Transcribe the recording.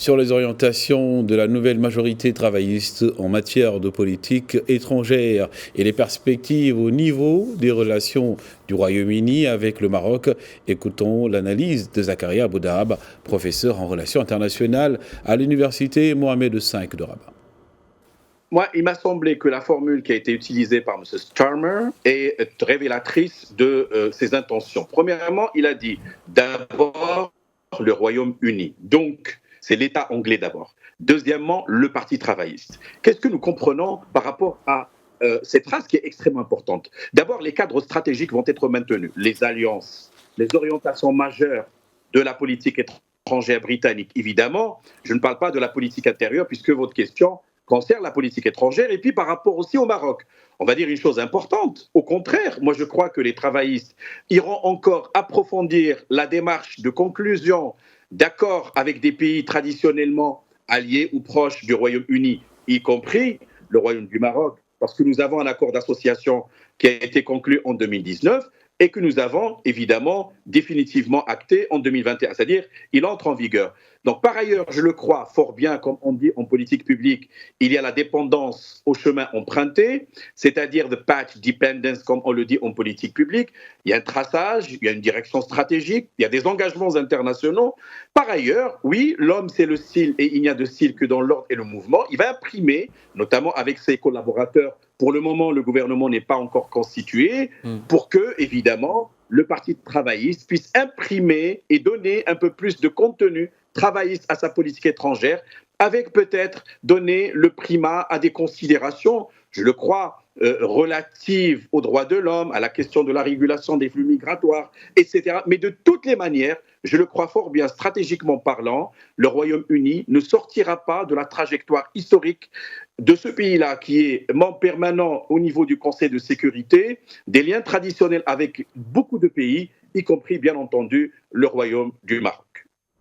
sur les orientations de la nouvelle majorité travailliste en matière de politique étrangère et les perspectives au niveau des relations du Royaume-Uni avec le Maroc. Écoutons l'analyse de Zakaria Boudahab, professeur en relations internationales à l'université Mohamed V de Rabat. Moi, il m'a semblé que la formule qui a été utilisée par M. Starmer est révélatrice de ses intentions. Premièrement, il a dit d'abord le Royaume-Uni. Donc, c'est l'État anglais d'abord. Deuxièmement, le Parti travailliste. Qu'est-ce que nous comprenons par rapport à cette phrase qui est extrêmement importante? D'abord, les cadres stratégiques vont être maintenus. Les alliances, les orientations majeures de la politique étrangère britannique, évidemment. Je ne parle pas de la politique intérieure, puisque votre question concerne la politique étrangère, et puis par rapport aussi au Maroc. On va dire une chose importante. Au contraire, moi je crois que les travaillistes iront encore approfondir la démarche de conclusion d'accords avec des pays traditionnellement alliés ou proches du Royaume-Uni, y compris le Royaume du Maroc, parce que nous avons un accord d'association qui a été conclu en 2019 et que nous avons évidemment définitivement acté en 2021, c'est-à-dire il entre en vigueur. Donc par ailleurs, je le crois fort bien, comme on dit en politique publique, il y a la dépendance au chemin emprunté, c'est-à-dire the path dependence, comme on le dit en politique publique. Il y a un traçage, il y a une direction stratégique, il y a des engagements internationaux. Par ailleurs, oui, l'homme c'est le style et il n'y a de style que dans l'ordre et le mouvement. Il va imprimer, notamment avec ses collaborateurs. Pour le moment, le gouvernement n'est pas encore constitué, pour que, évidemment, le Parti travailliste puisse imprimer et donner un peu plus de contenu travailliste à sa politique étrangère, avec peut-être donner le primat à des considérations, je le crois, relatives aux droits de l'homme, à la question de la régulation des flux migratoires, etc. Mais de toutes les manières, je le crois fort bien, stratégiquement parlant, le Royaume-Uni ne sortira pas de la trajectoire historique de ce pays-là, qui est membre permanent au niveau du Conseil de sécurité, des liens traditionnels avec beaucoup de pays, y compris bien entendu le Royaume du Maroc.